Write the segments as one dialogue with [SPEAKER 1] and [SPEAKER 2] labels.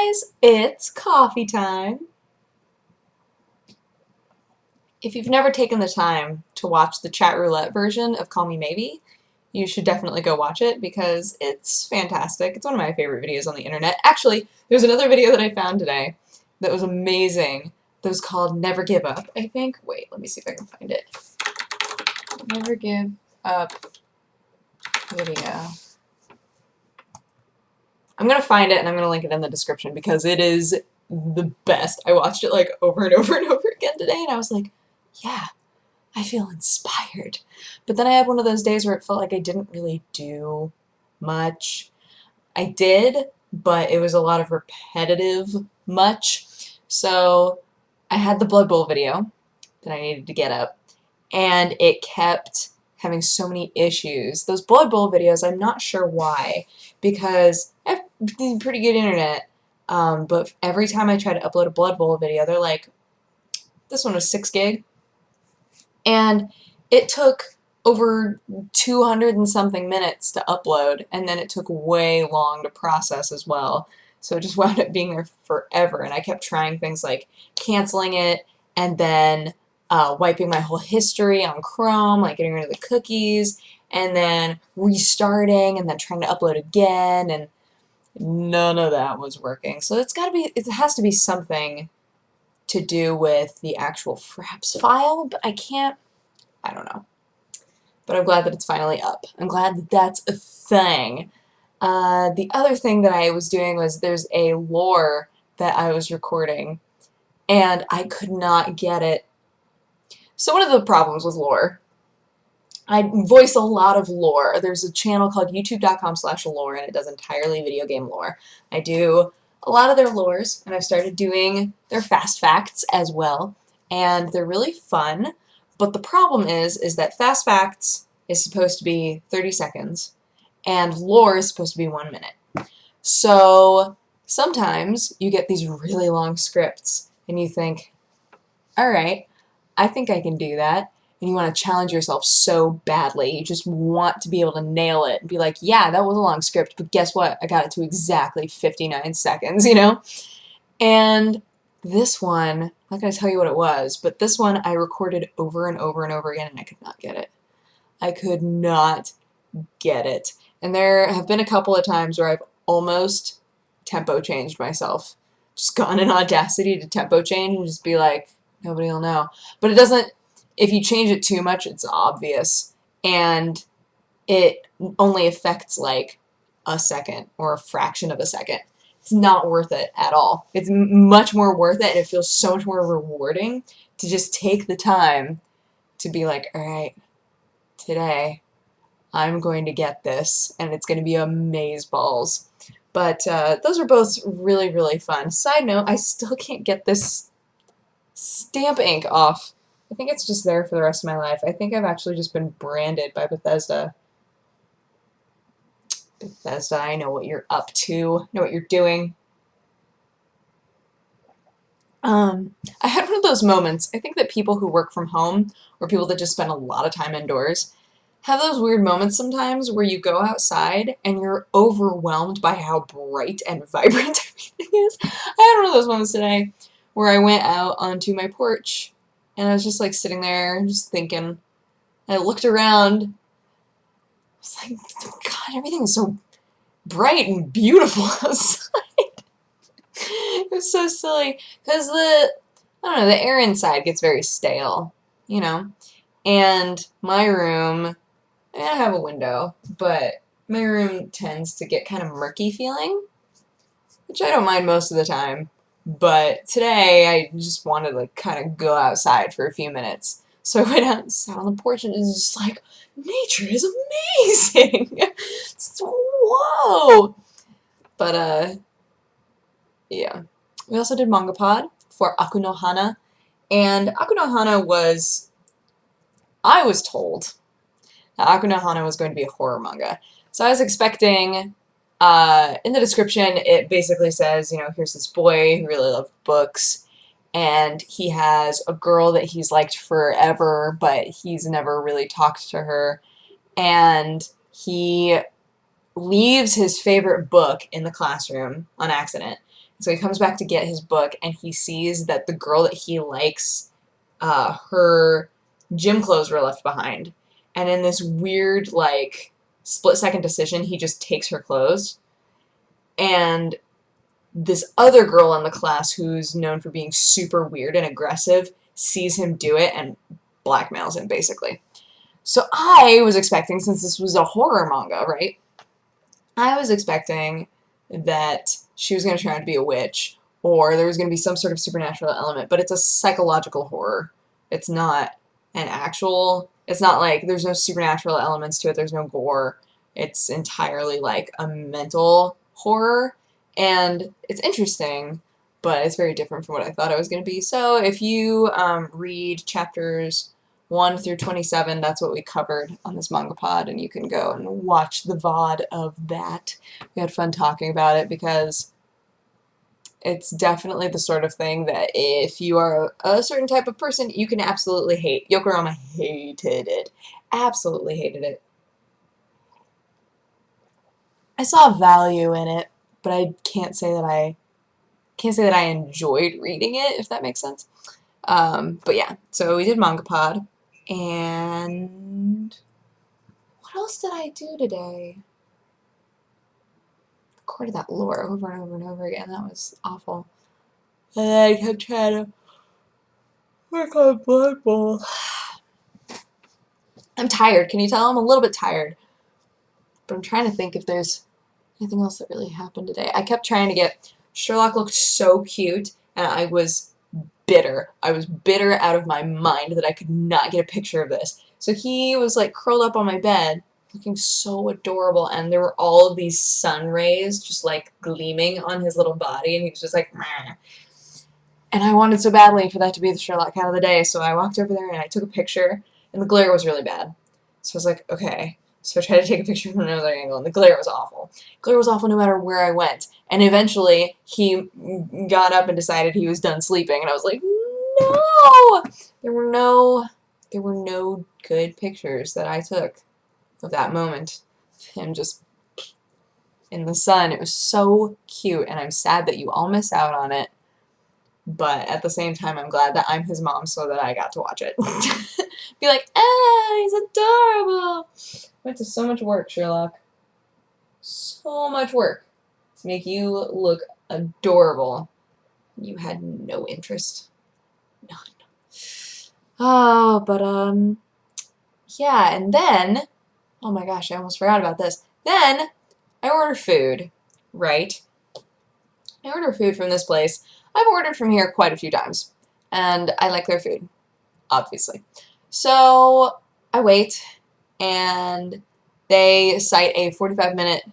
[SPEAKER 1] guys, it's coffee time. If you've never taken the time to watch the chat roulette version of Call Me Maybe, you should definitely go watch it because it's fantastic. It's one of my favorite videos on the internet. Actually, there's another video that I found today that was amazing that was called Never Give Up, I think. Wait, let me see if I can find it. Never Give Up video. I'm going to find it and I'm going to link it in the description because it is the best. I watched it like over and over and over again today and I was like, yeah, I feel inspired. But then I had one of those days where it felt like I didn't really do much. I did, but it was a lot of repetitive much. So I had the Blood Bowl video that I needed to get up, and it kept having so many issues. Those Blood Bowl videos, I'm not sure why, because I have pretty good internet, but every time I try to upload a Blood Bowl video, they're like, this one was 6 gig, and it took over 200 and something minutes to upload, and then it took way long to process as well. So it just wound up being there forever, and I kept trying things like canceling it and then wiping my whole history on Chrome, like getting rid of the cookies, and then restarting and then trying to upload again, and none of that was working. So it has to be something to do with the actual Fraps file, but I don't know. But I'm glad that it's finally up. I'm glad that that's a thing. The other thing that I was doing was there's a lore that I was recording, and I could not get it. So one of the problems with lore, I voice a lot of lore. There's a channel called youtube.com/lore, and it does entirely video game lore. I do a lot of their lores, and I've started doing their fast facts as well, and they're really fun. But the problem is that fast facts is supposed to be 30 seconds, and lore is supposed to be 1 minute. So sometimes you get these really long scripts, and you think, all right, I think I can do that. And you want to challenge yourself so badly. You just want to be able to nail it and be like, yeah, that was a long script, but guess what? I got it to exactly 59 seconds, you know? And this one, I'm not going to tell you what it was, but this one I recorded over and over and over again, and I could not get it. I could not get it. And there have been a couple of times where I've almost tempo changed myself. Just gone in Audacity to tempo change and just be like, nobody will know. But it doesn't, if you change it too much, it's obvious. And it only affects like a second or a fraction of a second. It's not worth it at all. It's much more worth it, and it feels so much more rewarding to just take the time to be like, all right, today I'm going to get this, and it's going to be amazeballs. But those are both really, really fun. Side note, I still can't get this stamp ink off. I think it's just there for the rest of my life. I think I've actually just been branded by Bethesda. Bethesda, I know what you're up to, know what you're doing. I had one of those moments. I think that people who work from home or people that just spend a lot of time indoors have those weird moments sometimes where you go outside and you're overwhelmed by how bright and vibrant everything is. I had one of those moments today where I went out onto my porch and I was just like sitting there just thinking, and I looked around. I was like, God, everything is so bright and beautiful outside. It was so silly because I don't know, the air inside gets very stale, you know? And my room, I have a window, but my room tends to get kind of murky feeling, which I don't mind most of the time. But today I just wanted to like kind of go outside for a few minutes. So I went out and sat on the porch and it was just like, nature is amazing. Whoa. But yeah. We also did Manga Pod for Aku no Hana. And Aku no Hana was, I was told that Aku no Hana was going to be a horror manga. So I was expecting, in the description, it basically says, you know, here's this boy who really loved books, and he has a girl that he's liked forever, but he's never really talked to her, and he leaves his favorite book in the classroom on accident. So he comes back to get his book, and he sees that the girl that he likes, her gym clothes were left behind. And in this weird, like, split-second decision, he just takes her clothes. And this other girl in the class, who's known for being super weird and aggressive, sees him do it and blackmails him, basically. So I was expecting, since this was a horror manga, right? I was expecting that she was going to turn out to be a witch, or there was going to be some sort of supernatural element, but it's a psychological horror. It's not an actual, it's not like, there's no supernatural elements to it, there's no gore. It's entirely like a mental horror, and it's interesting, but it's very different from what I thought it was going to be. So if you read chapters 1 through 27, that's what we covered on this manga pod, and you can go and watch the VOD of that. We had fun talking about it because it's definitely the sort of thing that if you are a certain type of person, you can absolutely hate. Yokorama hated it. Absolutely hated it. I saw value in it, but I can't say that I enjoyed reading it, if that makes sense. But yeah, so we did manga pod. And what else did I do today? Recorded that lore over and over and over again. That was awful. And I kept trying to work on Blood Bowl. I'm tired. Can you tell? I'm a little bit tired. But I'm trying to think if there's anything else that really happened today. I kept trying to get... Sherlock looked so cute, and I was bitter. I was bitter out of my mind that I could not get a picture of this. So he was like curled up on my bed, looking so adorable, and there were all of these sun rays just like gleaming on his little body, and he was just like, meh. And I wanted so badly for that to be the Sherlock cat of the day, so I walked over there and I took a picture, and the glare was really bad. So I was like, okay. So I tried to take a picture from another angle, and the glare was awful. Glare was awful no matter where I went. And eventually, he got up and decided he was done sleeping, and I was like, no! There were no good pictures that I took of that moment. Him just in the sun. It was so cute, and I'm sad that you all miss out on it. But at the same time, I'm glad that I'm his mom so that I got to watch it. Be like, he's adorable. Went to so much work, Sherlock. So much work to make you look adorable. You had no interest. None. Oh, but, yeah, and then, oh my gosh, I almost forgot about this. Then, I ordered food, right? I ordered food from this place. I've ordered from here quite a few times, and I like their food, obviously. So, I wait, and they cite a 45-minute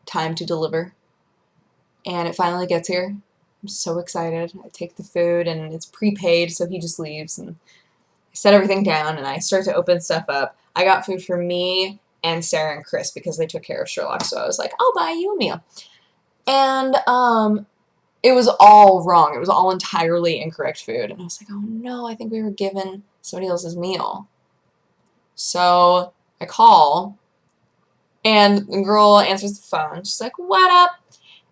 [SPEAKER 1] time to deliver, and it finally gets here. I'm so excited. I take the food, and it's prepaid, so he just leaves, and I set everything down, and I start to open stuff up. I got food for me and Sarah and Chris because they took care of Sherlock, so I was like, I'll buy you a meal. And, it was all wrong. It was all entirely incorrect food. And I was like, oh no, I think we were given somebody else's meal. So I call, and the girl answers the phone. She's like, what up?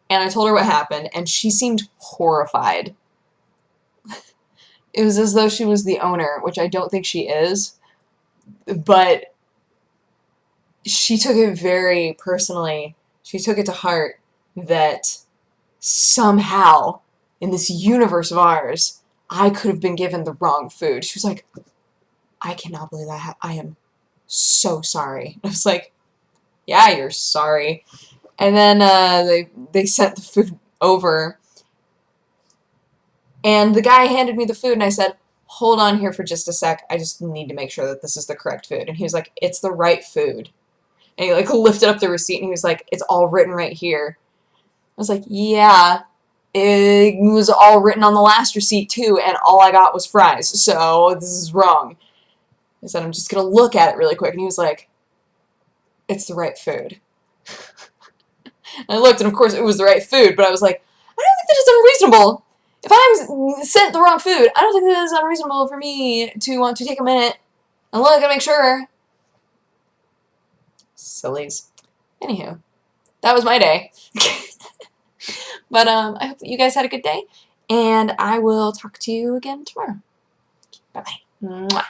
[SPEAKER 1] And I told her what happened, and she seemed horrified. It was as though she was the owner, which I don't think she is, but she took it very personally. She took it to heart that somehow, in this universe of ours, I could have been given the wrong food. She was like, I cannot believe that. I am so sorry. I was like, yeah, you're sorry. And then they sent the food over, and the guy handed me the food, and I said, hold on here for just a sec. I just need to make sure that this is the correct food. And he was like, it's the right food. And he like lifted up the receipt, and he was like, it's all written right here. I was like, yeah, it was all written on the last receipt too, and all I got was fries, so this is wrong. I said, I'm just going to look at it really quick, and he was like, it's the right food. And I looked, and of course it was the right food, but I was like, I don't think that is unreasonable. If I'm sent the wrong food, I don't think that is unreasonable for me to want to take a minute and look and make sure. Sillies. Anywho. that was my day. But I hope that you guys had a good day, and I will talk to you again tomorrow. Bye-bye. Mwah.